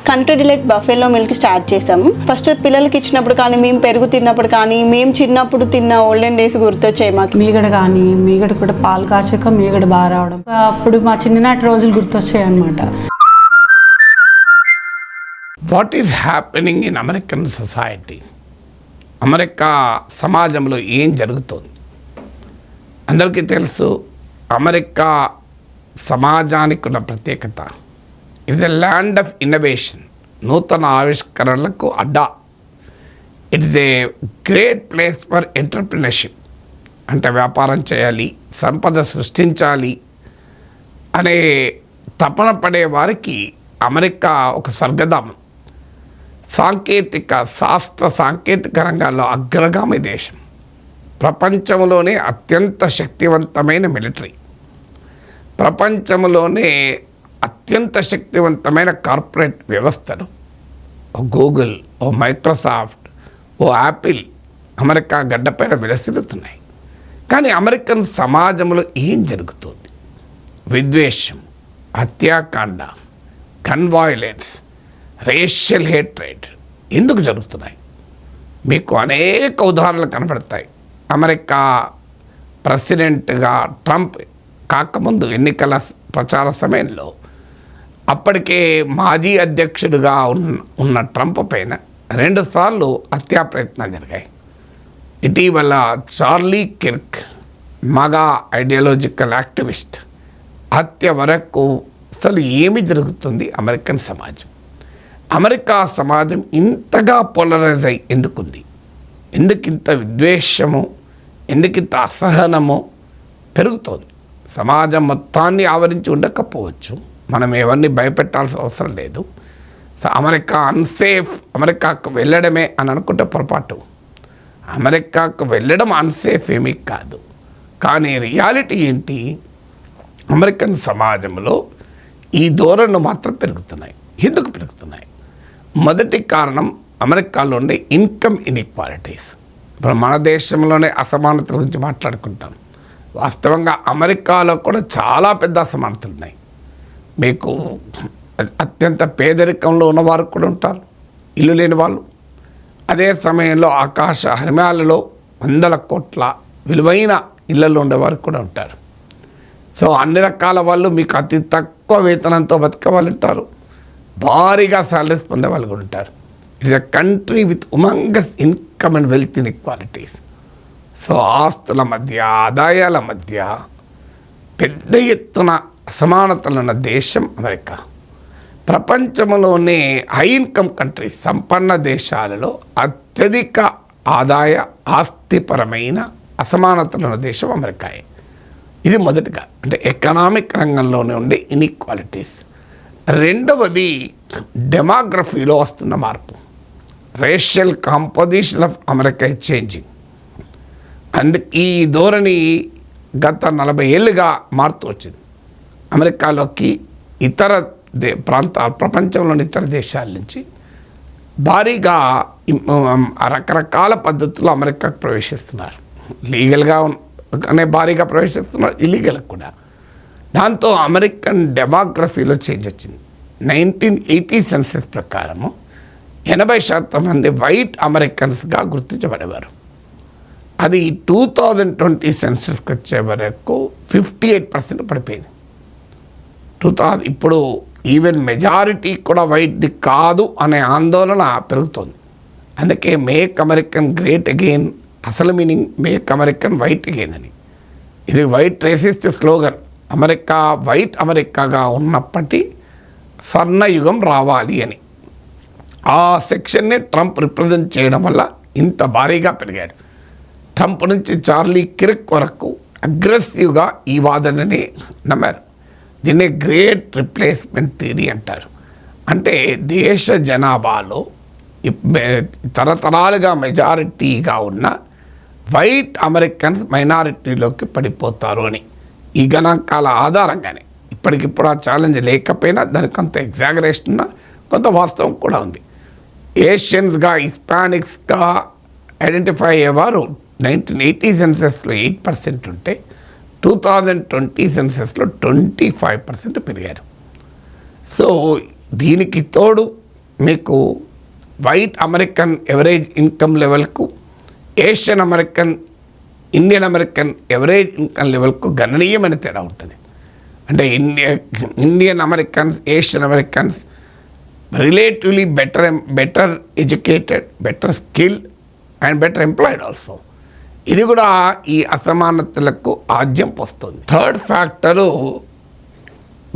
Country delight buffalo milk start చేసాము. First పిల్లలకి ఇచ్చినప్పుడు కానీ, మేము పెరుగు తిన్నప్పుడు కానీ, మేము చిన్నప్పుడు తిన్న ఓల్డెన్ డేస్ గుర్తొచ్చాయి మాకు. మీగడ కూడా పాలు కాచాక మీగడ బాగా రావడం, అప్పుడు మా చిన్ననాటి రోజులు గుర్తొచ్చాయి అన్నమాట. What is happening in American society? America సమాజంలో ఏం జరుగుతుంది? అందరికీ తెలుసు, అమెరికా సమాజానికి ఉన్న ప్రత్యేకత, it is a land of innovation, నూతన ఆవిష్కరణలకు అడ్డా. It is a great place for entrepreneurship, అంటే వ్యాపారం చేయాలి, సంపద సృష్టించాలి అనే తపన పడే వారికి అమెరికా ఒక స్వర్గధామం. సాంకేతిక రంగాల్లో అగ్రగామి దేశం, ప్రపంచంలోనే అత్యంత శక్తివంతమైన మిలిటరీ, ప్రపంచంలోనే అత్యంత శక్తివంతమైన కార్పొరేట్ వ్యవస్థలు, ఓ గూగుల్, ఓ మైక్రోసాఫ్ట్, ఓ యాపిల్ అమెరికా గడ్డపైన విలసిల్లుతున్నాయి. కానీ అమెరికన్ సమాజంలో ఏం జరుగుతుంది? విద్వేషం, హత్యాకాండ, గన్ వైలెన్స్, రేషియల్ హేట్రేట్ ఎందుకు జరుగుతున్నాయి? మీకు అనేక ఉదాహరణలు కనబడతాయి. అమెరికా ప్రెసిడెంట్గా ట్రంప్ కాకముందు ఎన్నికల ప్రచార సమయంలో అప్పటికే మాజీ అధ్యక్షుడిగా ఉన్న ట్రంప్ పైన 2 సార్లు హత్యా ప్రయత్నాలు జరిగాయి. ఇటీవల చార్లీ కిర్క్, మగా ఐడియాలజికల్ యాక్టివిస్ట్ హత్య వరకు అసలు ఏమి జరుగుతుంది? అమెరికన్ సమాజం, అమెరికా సమాజం ఇంతగా పోలరైజ్ అయి ఎందుకుంది? ఎందుకింత విద్వేషము, ఎందుకింత అసహనము పెరుగుతోంది? సమాజం మొత్తాన్ని ఆవరించి ఉండకపోవచ్చు, మనం ఎవరిని భయపెట్టాల్సిన అవసరం లేదు. అమెరికా అన్సేఫ్, అమెరికాకు వెళ్ళడమే అని అనుకుంటే పొరపాటు. అమెరికాకు వెళ్ళడం అన్సేఫ్ ఏమీ కాదు. కానీ రియాలిటీ ఏంటి? అమెరికన్ సమాజంలో ఈ ధోరణులు మాత్రం పెరుగుతున్నాయి. ఎందుకు పెరుగుతున్నాయి? మొదటి కారణం అమెరికాలో ఉండే ఇన్కమ్ ఇన్ఈక్వాలిటీస్. ఇప్పుడు మన దేశంలోనే అసమానతల గురించి మాట్లాడుకుంటాం. వాస్తవంగా అమెరికాలో కూడా చాలా పెద్ద అసమానతలు ఉన్నాయి. మీకు అత్యంత పేదరికంలో ఉన్నవారు కూడా ఉంటారు, ఇల్లు లేని వాళ్ళు. అదే సమయంలో ఆకాశ హిమాలయాలలో 100 కోట్ల విలువైన ఇళ్లలో ఉండేవారు కూడా ఉంటారు. సో అన్ని రకాల వాళ్ళు, మీకు అతి తక్కువ వేతనంతో బతికే వాళ్ళు ఉంటారు, భారీగా సాలరీస్ పొందే వాళ్ళు కూడా ఉంటారు. It is a country with humongous income and wealth inequalities. So ఆస్తుల మధ్య, ఆదాయాల మధ్య పెద్ద ఎత్తున అసమానతలు ఉన్న దేశం అమెరికా. ప్రపంచంలోనే హై ఇన్కమ్ కంట్రీస్, సంపన్న దేశాలలో అత్యధిక ఆదాయ ఆస్తిపరమైన అసమానతలు ఉన్న దేశం అమెరికాయే. ఇది మొదటిగా, అంటే ఎకనామిక్ రంగంలోనే ఉండే ఇన్ఈక్వాలిటీస్. రెండవది డెమోగ్రఫీలో వస్తున్న మార్పు. Racial composition of America is changing. ఈ ధోరణి గత 40 ఏళ్ళుగా మారుతూ వచ్చింది. అమెరికాలోకి ఇతర ప్రపంచంలోని ఇతర దేశాల నుంచి భారీగా రకరకాల పద్ధతుల్లో అమెరికాకు ప్రవేశిస్తున్నారు. లీగల్గా అనే భారీగా ప్రవేశిస్తున్నారు, ఇల్లీగల్ కూడా. దాంతో అమెరికన్ డెమోగ్రఫీలో చేంజ్ వచ్చింది. 1980 సెన్సస్ ప్రకారము 80% మంది వైట్ అమెరికన్స్గా గుర్తించబడేవారు. అది 2020 సెన్సస్కి వచ్చే వరకు 58% పడిపోయింది. ఇప్పుడు ఈవెన్ మెజారిటీ కూడా వైట్ది కాదు అనే ఆందోళన పెరుగుతోంది. అందుకే మేక్ అమెరికన్ గ్రేట్ అగైన్, అసలు meaning make American white again అని. ఇది white racist slogan. America white అమెరికాగా ఉన్నప్పటి స్వర్ణయుగం రావాలి అని. ఆ సెక్షన్నే ట్రంప్ రిప్రజెంట్ చేయడం వల్ల ఇంత భారీగా పెరిగాడు. ట్రంప్ నుంచి చార్లీ కిర్క్ వరకు అగ్రెసివ్గా ఈ వాదనని నమ్మారు. దీన్నే గ్రేట్ రిప్లేస్మెంట్ థియరీ అంటారు. అంటే దేశ జనాభాలో తరతరాలుగా మెజారిటీగా ఉన్న వైట్ అమెరికన్స్ మైనారిటీలోకి పడిపోతారు అని. ఈ గణాంకాల ఆధారంగానే ఇప్పటికిప్పుడు ఆ ఛాలెంజ్ లేకపోయినా దానికి కొంత ఎగ్జాగరేషన్ ఉన్న, కొంత వాస్తవం కూడా ఉంది. ఏషియన్స్గా, హిస్పానిక్స్గా ఐడెంటిఫై అయ్యేవారు 1980 సెన్సస్లో 8% ఉంటే 2020 సెన్సస్లో 25% పెరిగారు. సో దీనికి తోడు మీకు వైట్ అమెరికన్ ఎవరేజ్ ఇన్కమ్ లెవెల్కు Asian American Indian American average income లెవెల్కు గణనీయమైన తేడా ఉంటుంది. అంటే Indian Americans, Asian Americans relatively better educated, better skill and better employed also. ఇది కూడా ఈ అసమానతలకు ఆజ్యం పోస్తుంది. Third factor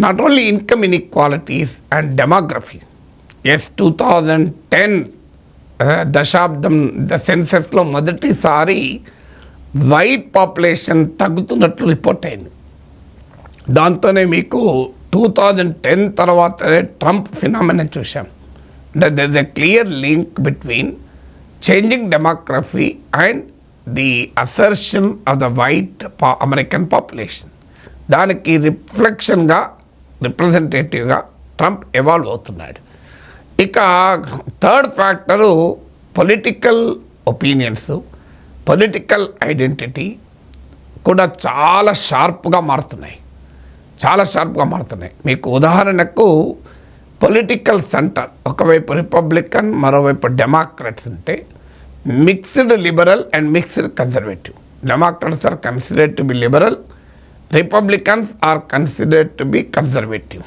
not only income inequalities and demography. 2010 దశాబ్దం సెన్సెస్లో మొదటిసారి వైట్ పాపులేషన్ తగ్గుతున్నట్లు రిపోర్ట్ అయింది. దాంతోనే మీకు 2010 తర్వాతనే ట్రంప్ ఫినామినా చూసాం. అంటే there is a clear link between changing demography and the assertion of the white American population. దానికి రిఫ్లెక్షన్గా, రిప్రజెంటేటివ్గా ట్రంప్ ఎవాల్వ్ అవుతున్నాడు. ఇక third factor political opinions, political identity కూడా చాలా షార్ప్గా మారుతున్నాయి. మీకు ఉదాహరణకు పొలిటికల్ సెంటర్ ఒకవైపు రిపబ్లికన్, మరోవైపు డెమోక్రాట్స్ ఉంటే mixed liberal and mixed conservative. Democrats are considered to be liberal, Republicans are considered to be conservative.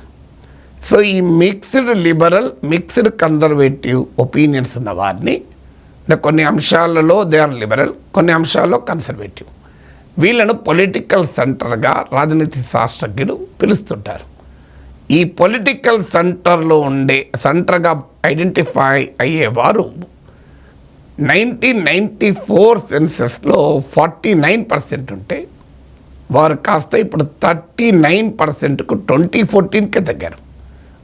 So ఈ mixed liberal, mixed conservative opinions ఉన్న వారిని కొన్ని అంశాలలో దే ఆర్ లిబరల్, కొన్ని అంశాల్లో కన్సర్వేటివ్, వీళ్ళను పొలిటికల్ సెంటర్గా రాజనీతి శాస్త్రజ్ఞులు పిలుస్తుంటారు. ఈ పొలిటికల్ సెంటర్గా ఐడెంటిఫై అయ్యేవారు 1994 సెన్సెస్లో 49% ఉంటే వారు కాస్త ఇప్పుడు 39%కు 2014కే తగ్గారు.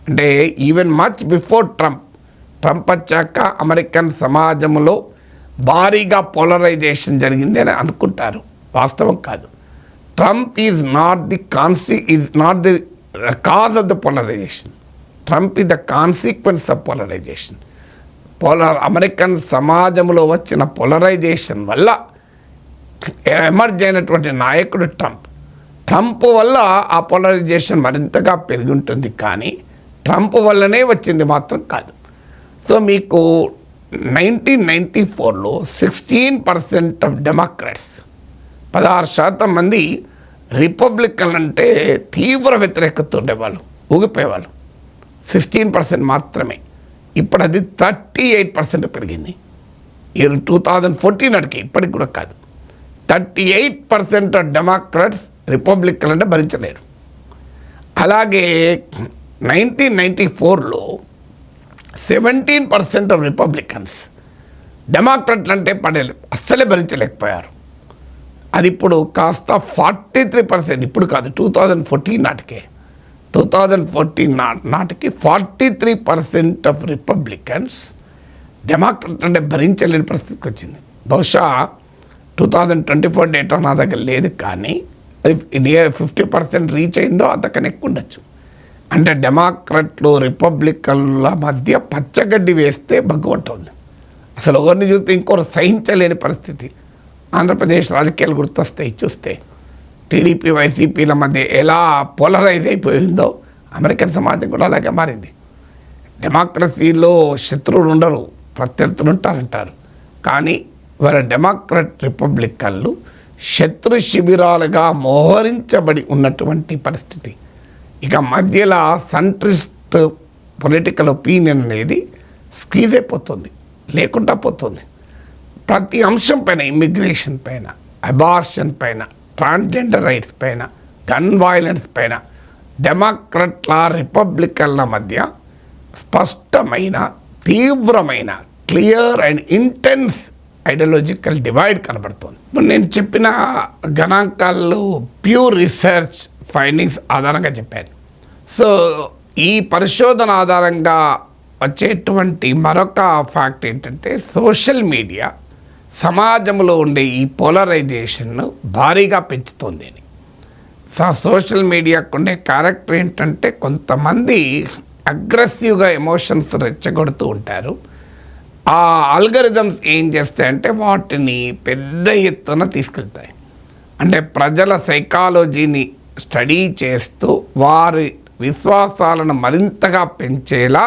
అంటే ఈవెన్ మచ్ బిఫోర్ ట్రంప్ వచ్చాక అమెరికన్ సమాజంలో భారీగా పోలరైజేషన్ జరిగింది అని అనుకుంటారు. వాస్తవం కాదు. Trump is not the cause of the polarisation. Trump is the consequence of polarisation. American సమాజంలో వచ్చిన పోలరైజేషన్ వల్ల ఎమర్జ్ అయినటువంటి నాయకుడు ట్రంప్ వల్ల ఆ పోలరైజేషన్ మరింతగా పెరిగి ఉంటుంది, కానీ ట్రంప్ వల్లనే వచ్చింది మాత్రం కాదు. సో మీకు 1994లో 16% ఆఫ్ డెమోక్రాట్స్, 16% మంది రిపబ్లికన్ అంటే తీవ్ర వ్యతిరేకత ఉండేవాళ్ళు, ఊగిపోయేవాళ్ళు. 16% మాత్రమే. ఇప్పుడు అది 38% పెరిగింది. 2014 నాటికి, ఇప్పటికి కూడా కాదు. 38% ఆఫ్ డెమోక్రాట్స్ రిపబ్లికన్ అంటే భరించలేరు. అలాగే 1994లో 17% ఆఫ్ రిపబ్లికన్స్ డెమోక్రాట్లు అంటే అస్సలే భరించలేకపోయారు. అది ఇప్పుడు కాస్త 43%, ఇప్పుడు కాదు 2014 నాటికే, 2014 నాటికి 43% ఆఫ్ రిపబ్లికన్స్ డెమోక్రాట్ అంటే భరించలేని పరిస్థితికి వచ్చింది. బహుశా 2024 డేటా నా దగ్గర లేదు, కానీ అది నియర్ 50% రీచ్ అయిందో అంతకన్నా ఎక్కువ ఉండొచ్చు. అంటే డెమోక్రాట్లు రిపబ్లికన్ల మధ్య పచ్చగడ్డి వేస్తే బగ్గుమంటుంది. అసలు ఒకరిని చూస్తే ఇంకొకరు సహించలేని పరిస్థితి. ఆంధ్రప్రదేశ్ రాజకీయాలు గుర్తొస్తాయి చూస్తే. టీడీపీ వైసీపీల మధ్య ఎలా పోలరైజ్ అయిపోయిందో అమెరికన్ సమాజం కూడా అలాగే మారింది. డెమోక్రసీలో శత్రువులు ఉండరు, ప్రత్యర్థులు ఉంటారంటారు, కానీ వారి డెమోక్రాట్ రిపబ్లికన్లు శత్రు శిబిరాలుగా మోహరించబడి ఉన్నటువంటి పరిస్థితి. ఇక మధ్యలో సెంట్రిస్ట్ పొలిటికల్ ఒపీనియన్ అనేది స్క్వీజ్ అయిపోతుంది, లేకుండా పోతుంది. ప్రతి అంశం పైన, ఇమ్మిగ్రేషన్ పైన, అబార్షన్ పైన, ట్రాన్స్జెండర్ రైట్స్ పైన, గన్ వైలెన్స్ పైన డెమోక్రాట్ల రిపబ్లికన్ల మధ్య స్పష్టమైన, తీవ్రమైన, clear and intense ideological divide కనబడుతుంది. ఇప్పుడు నేను చెప్పిన గణాంకాలు ప్యూర్ రీసెర్చ్ ఫైండింగ్స్ ఆధారంగా చెప్పాను. సో ఈ పరిశోధన ఆధారంగా వచ్చేటువంటి మరొక ఫ్యాక్ట్ ఏంటంటే, సోషల్ మీడియా సమాజంలో ఉండే ఈ పోలరైజేషన్ను భారీగా పెంచుతుంది అని. సోషల్ మీడియాకు ఉండే క్యారెక్టర్ ఏంటంటే, కొంతమంది అగ్రెసివ్గా ఎమోషన్స్ రెచ్చగొడుతూ ఉంటారు. ఆ ఆల్గరిథమ్స్ ఏం చేస్తాయంటే వాటిని పెద్ద ఎత్తున తీసుకెళ్తాయి. అంటే ప్రజల సైకాలజీని స్టడీ చేస్తూ వారి విశ్వాసాలను మరింతగా పెంచేలా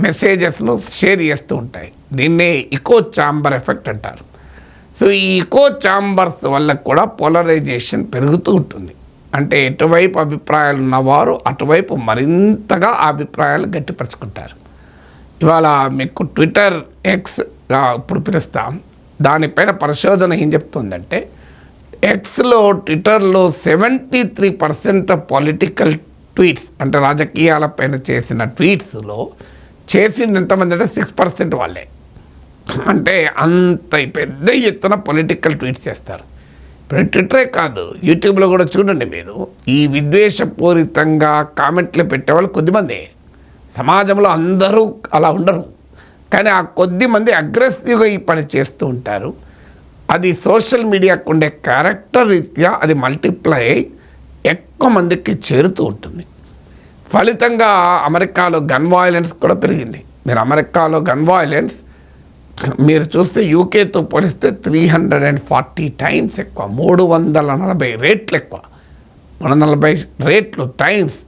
మెసేజెస్ను షేర్ చేస్తూ ఉంటాయి. దీన్నే ఇకో ఛాంబర్ ఎఫెక్ట్ అంటారు. సో ఈ ఇకో ఛాంబర్స్ వల్ల కూడా పోలరైజేషన్ పెరుగుతూ ఉంటుంది. అంటే ఎటువైపు అభిప్రాయాలు ఉన్నవారు అటువైపు మరింతగా ఆ అభిప్రాయాలు గట్టిపరుచుకుంటారు. ఇవాళ మీకు ట్విట్టర్ ఎక్స్గా ఇప్పుడు పిలుస్తాం, దానిపైన పరిశోధన ఏం చెప్తుందంటే ఎక్స్లో ట్విట్టర్లో 73% పొలిటికల్ ట్వీట్స్ అంటే రాజకీయాలపైన చేసిన ట్వీట్స్లో చేసింది ఎంతమంది అంటే 6% వాళ్ళే. అంటే అంత పెద్ద ఎత్తున పొలిటికల్ ట్వీట్స్ చేస్తారు. ఇప్పుడు ట్విట్టరే కాదు, యూట్యూబ్లో కూడా చూడండి మీరు, ఈ విద్వేషపూరితంగా కామెంట్లు పెట్టేవాళ్ళు కొద్దిమంది. సమాజంలో అందరూ అలా ఉండరు, కానీ ఆ కొద్దిమంది అగ్రెసివ్గా ఈ పని చేస్తూ ఉంటారు. అది సోషల్ మీడియాకు ఉండే క్యారెక్టర్ రీత్యా అది మల్టిప్లై అయ్యి ఎక్కువ మందికి చేరుతూ ఉంటుంది. ఫలితంగా అమెరికాలో గన్ వాయిలెన్స్ కూడా పెరిగింది. మీరు అమెరికాలో గన్ వాయిలెన్స్ మీరు చూస్తే యూకేతో పోలిస్తే 340 టైమ్స్ ఎక్కువ, 340 రేట్లు ఎక్కువ, 340 రేట్లు టైమ్స్.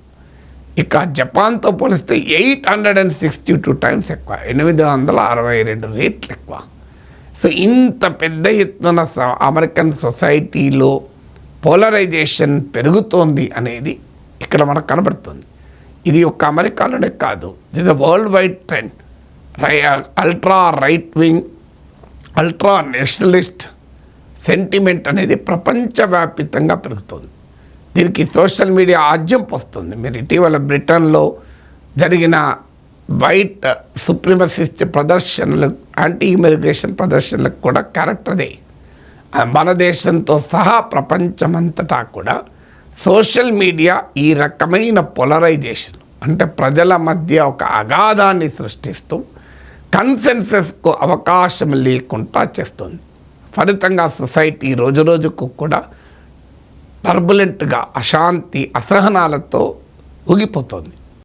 ఇక జపాన్తో పోలిస్తే 862 టైమ్స్ ఎక్కువ, 862 రేట్లు ఎక్కువ. సో ఇంత పెద్ద ఎత్తున అమెరికన్ సొసైటీలో పోలరైజేషన్ పెరుగుతోంది అనేది ఇక్కడ మనకు కనబడుతుంది. ఇది ఒక్క అమెరికాలోనే కాదు, ఇది world wide trend. Ultra right wing, ultra Nationalist sentiment అనేది ప్రపంచవ్యాప్తంగా పెరుగుతుంది. దీనికి సోషల్ మీడియా ఆజ్యం వస్తుంది. మీరు ఇటీవల బ్రిటన్లో జరిగిన వైట్ సుప్రీమసిస్ట్ ప్రదర్శనలు, యాంటీ ఇమిగ్రేషన్ ప్రదర్శనలకు కూడా క్యారెక్టర్ అదే. మన దేశంతో సహా ప్రపంచమంతటా కూడా సోషల్ మీడియా ఈ రకమైన పోలరైజేషన్ అంటే ప్రజల మధ్య ఒక అగాధాన్ని సృష్టిస్తూ కన్సెన్సస్కు అవకాశం లేకుండా చేస్తుంది. ఫలితంగా సొసైటీ రోజురోజుకు కూడా టర్బులెంట్గా అశాంతి అసహనాలతో ఊగిపోతుంది.